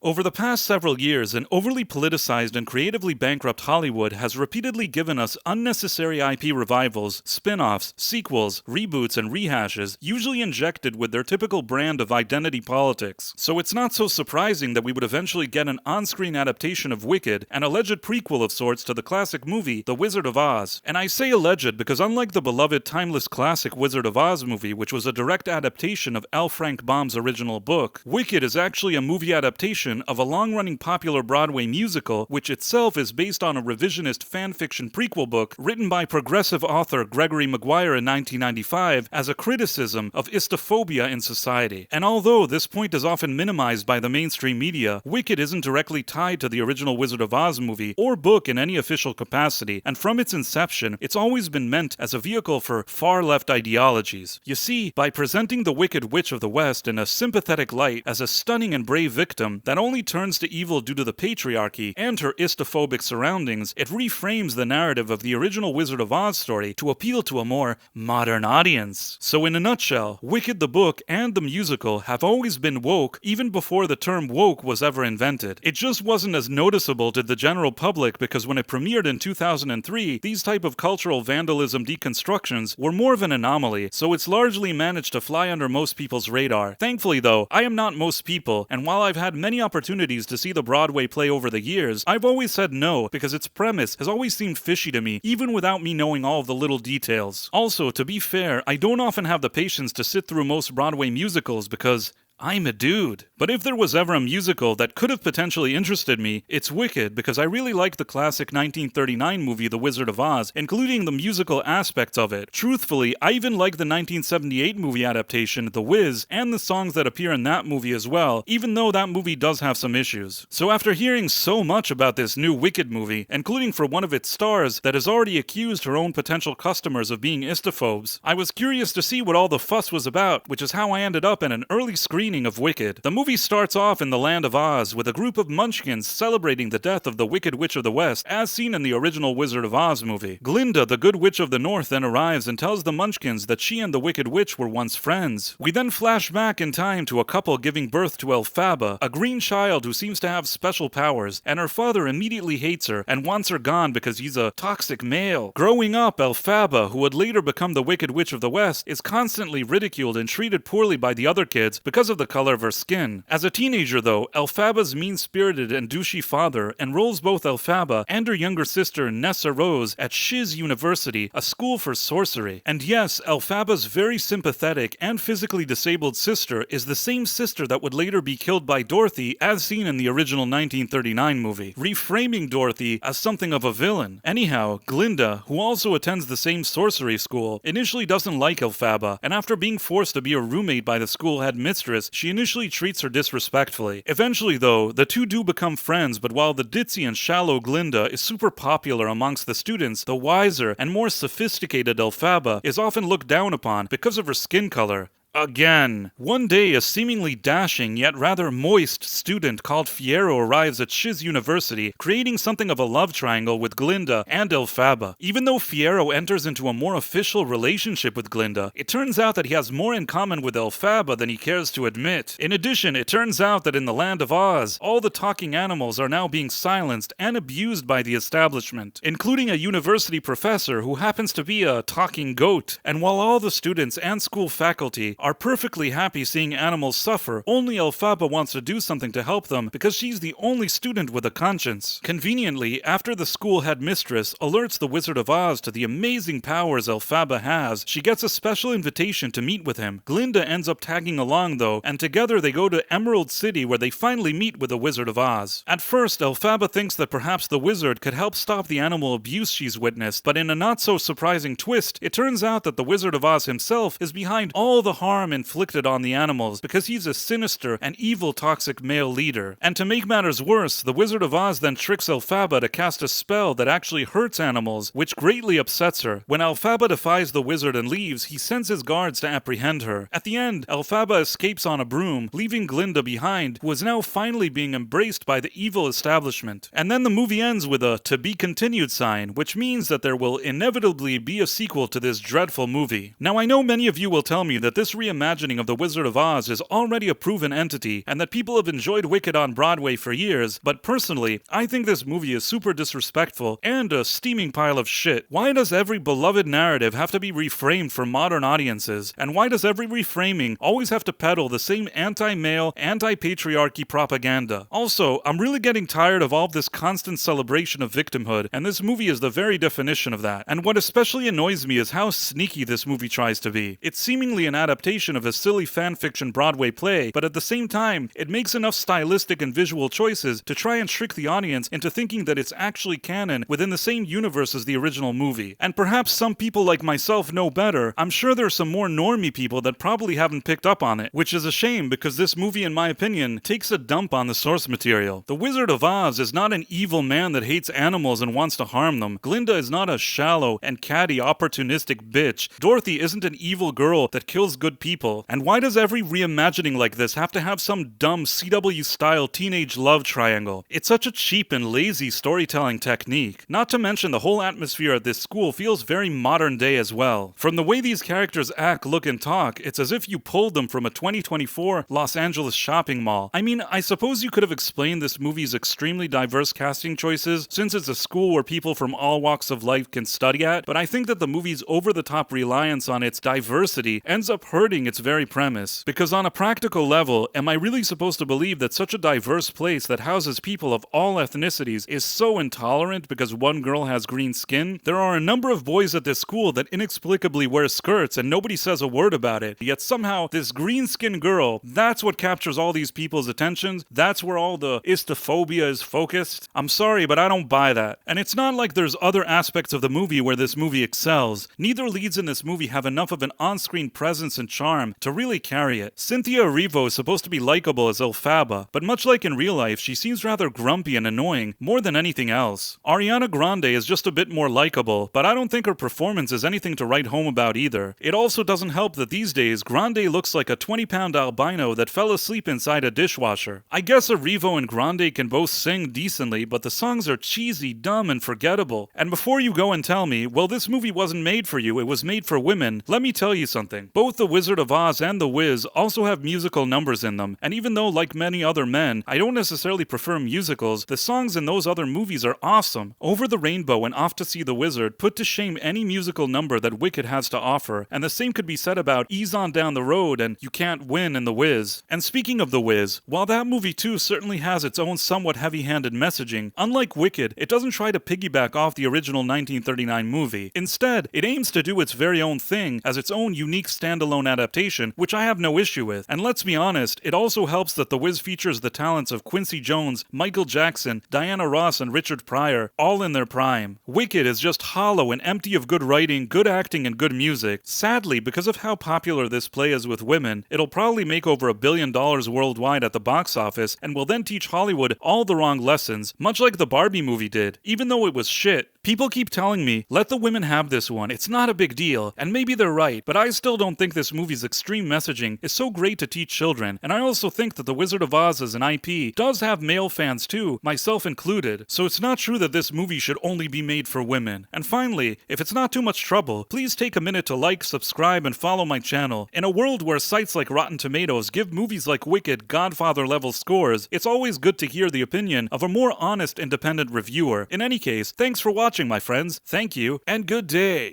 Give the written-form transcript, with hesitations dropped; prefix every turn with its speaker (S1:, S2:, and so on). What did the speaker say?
S1: Over the past several years, an overly politicized and creatively bankrupt Hollywood has repeatedly given us unnecessary IP revivals, spin-offs, sequels, reboots, and rehashes, usually injected with their typical brand of identity politics. So it's not so surprising that we would eventually get an on-screen adaptation of Wicked, an alleged prequel of sorts to the classic movie, The Wizard of Oz. And I say alleged because unlike the beloved timeless classic Wizard of Oz movie, which was a direct adaptation of L. Frank Baum's original book, Wicked is actually a movie adaptation of a long-running popular Broadway musical, which itself is based on a revisionist fanfiction prequel book written by progressive author Gregory Maguire in 1995 as a criticism of istophobia in society. And although this point is often minimized by the mainstream media, Wicked isn't directly tied to the original Wizard of Oz movie or book in any official capacity, and from its inception, it's always been meant as a vehicle for far-left ideologies. You see, by presenting the Wicked Witch of the West in a sympathetic light as a stunning and brave victim that only turns to evil due to the patriarchy and her istophobic surroundings, it reframes the narrative of the original Wizard of Oz story to appeal to a more modern audience. So in a nutshell, Wicked the book and the musical have always been woke even before the term woke was ever invented. It just wasn't as noticeable to the general public because when it premiered in 2003, these type of cultural vandalism deconstructions were more of an anomaly, so it's largely managed to fly under most people's radar. Thankfully though, I am not most people, and while I've had many opportunities to see the Broadway play over the years, I've always said no because its premise has always seemed fishy to me, even without me knowing all of the little details. Also, to be fair, I don't often have the patience to sit through most Broadway musicals because I'm a dude. But if there was ever a musical that could have potentially interested me, it's Wicked, because I really like the classic 1939 movie The Wizard of Oz, including the musical aspects of it. Truthfully, I even like the 1978 movie adaptation, The Wiz, and the songs that appear in that movie as well, even though that movie does have some issues. So after hearing so much about this new Wicked movie, including for one of its stars that has already accused her own potential customers of being istophobes, I was curious to see what all the fuss was about, which is how I ended up in an early screening of Wicked. The movie starts off in the land of Oz with a group of munchkins celebrating the death of the Wicked Witch of the West as seen in the original Wizard of Oz movie. Glinda, the Good Witch of the North, then arrives and tells the munchkins that she and the Wicked Witch were once friends. We then flash back in time to a couple giving birth to Elphaba, a green child who seems to have special powers, and her father immediately hates her and wants her gone because he's a toxic male. Growing up, Elphaba, who would later become the Wicked Witch of the West, is constantly ridiculed and treated poorly by the other kids because of the color of her skin. As a teenager though, Elphaba's mean-spirited and douchey father enrolls both Elphaba and her younger sister Nessa Rose at Shiz University, a school for sorcery. And yes, Elphaba's very sympathetic and physically disabled sister is the same sister that would later be killed by Dorothy as seen in the original 1939 movie, reframing Dorothy as something of a villain. Anyhow, Glinda, who also attends the same sorcery school, initially doesn't like Elphaba, and after being forced to be a roommate by the school headmistress, she initially treats her disrespectfully. Eventually though, the two do become friends, but while the ditzy and shallow Glinda is super popular amongst the students, the wiser and more sophisticated Elphaba is often looked down upon because of her skin color. Again. One day, a seemingly dashing yet rather moist student called Fiyero arrives at Shiz University, creating something of a love triangle with Glinda and Elphaba. Even though Fiyero enters into a more official relationship with Glinda, it turns out that he has more in common with Elphaba than he cares to admit. In addition, it turns out that in the land of Oz, all the talking animals are now being silenced and abused by the establishment, including a university professor who happens to be a talking goat. And while all the students and school faculty are perfectly happy seeing animals suffer, only Elphaba wants to do something to help them because she's the only student with a conscience. Conveniently, after the school headmistress alerts the Wizard of Oz to the amazing powers Elphaba has, she gets a special invitation to meet with him. Glinda ends up tagging along though, and together they go to Emerald City where they finally meet with the Wizard of Oz. At first, Elphaba thinks that perhaps the wizard could help stop the animal abuse she's witnessed, but in a not so surprising twist, it turns out that the Wizard of Oz himself is behind all the harm inflicted on the animals because he's a sinister and evil toxic male leader. And to make matters worse, the Wizard of Oz then tricks Elphaba to cast a spell that actually hurts animals, which greatly upsets her. When Elphaba defies the wizard and leaves, he sends his guards to apprehend her. At the end, Elphaba escapes on a broom, leaving Glinda behind, who is now finally being embraced by the evil establishment. And then the movie ends with a "to be continued" sign, which means that there will inevitably be a sequel to this dreadful movie. Now I know many of you will tell me that this reimagining of The Wizard of Oz is already a proven entity, and that people have enjoyed Wicked on Broadway for years, but personally, I think this movie is super disrespectful and a steaming pile of shit. Why does every beloved narrative have to be reframed for modern audiences? And why does every reframing always have to peddle the same anti-male, anti-patriarchy propaganda? Also, I'm really getting tired of all this constant celebration of victimhood, and this movie is the very definition of that. And what especially annoys me is how sneaky this movie tries to be. It's seemingly an adaptation of a silly fanfiction Broadway play, but at the same time, it makes enough stylistic and visual choices to try and trick the audience into thinking that it's actually canon within the same universe as the original movie. And perhaps some people like myself know better. I'm sure there are some more normie people that probably haven't picked up on it, which is a shame because this movie, in my opinion, takes a dump on the source material. The Wizard of Oz is not an evil man that hates animals and wants to harm them. Glinda is not a shallow and catty opportunistic bitch. Dorothy isn't an evil girl that kills good people. And why does every reimagining like this have to have some dumb CW-style teenage love triangle? It's such a cheap and lazy storytelling technique. Not to mention the whole atmosphere at this school feels very modern day as well. From the way these characters act, look, and talk, it's as if you pulled them from a 2024 Los Angeles shopping mall. I mean, I suppose you could have explained this movie's extremely diverse casting choices, since it's a school where people from all walks of life can study at, but I think that the movie's over-the-top reliance on its diversity ends up hurting its very premise. Because on a practical level, am I really supposed to believe that such a diverse place that houses people of all ethnicities is so intolerant because one girl has green skin? There are a number of boys at this school that inexplicably wear skirts and nobody says a word about it, yet somehow this green skin girl, that's what captures all these people's attentions, that's where all the istophobia is focused. I'm sorry, but I don't buy that. And it's not like there's other aspects of the movie where this movie excels. Neither leads in this movie have enough of an on-screen presence and charm to really carry it. Cynthia Erivo is supposed to be likable as Elphaba, but much like in real life, she seems rather grumpy and annoying more than anything else. Ariana Grande is just a bit more likable, but I don't think her performance is anything to write home about either. It also doesn't help that these days, Grande looks like a 20-pound albino that fell asleep inside a dishwasher. I guess Erivo and Grande can both sing decently, but the songs are cheesy, dumb, and forgettable. And before you go and tell me, well, this movie wasn't made for you, it was made for women, let me tell you something. Both The Wizard of Oz and The Wiz also have musical numbers in them, and even though, like many other men, I don't necessarily prefer musicals, the songs in those other movies are awesome. Over the Rainbow and Off to See the Wizard put to shame any musical number that Wicked has to offer, and the same could be said about Ease On Down the Road and You Can't Win in The Wiz. And speaking of The Wiz, while that movie too certainly has its own somewhat heavy-handed messaging, unlike Wicked, it doesn't try to piggyback off the original 1939 movie. Instead, it aims to do its very own thing as its own unique standalone adaptation, which I have no issue with. And let's be honest, it also helps that The Wiz features the talents of Quincy Jones, Michael Jackson, Diana Ross, and Richard Pryor, all in their prime. Wicked is just hollow and empty of good writing, good acting, and good music. Sadly, because of how popular this play is with women, it'll probably make over $1 billion worldwide at the box office, and will then teach Hollywood all the wrong lessons, much like the Barbie movie did. Even though it was shit, people keep telling me, let the women have this one, it's not a big deal, and maybe they're right, but I still don't think this movie's extreme messaging is so great to teach children, and I also think that The Wizard of Oz as an IP does have male fans too, myself included, so it's not true that this movie should only be made for women. And finally, if it's not too much trouble, please take a minute to like, subscribe, and follow my channel. In a world where sites like Rotten Tomatoes give movies like Wicked Godfather-level scores, it's always good to hear the opinion of a more honest independent reviewer. In any case, thanks for watching, my friends. Thank you, and good day.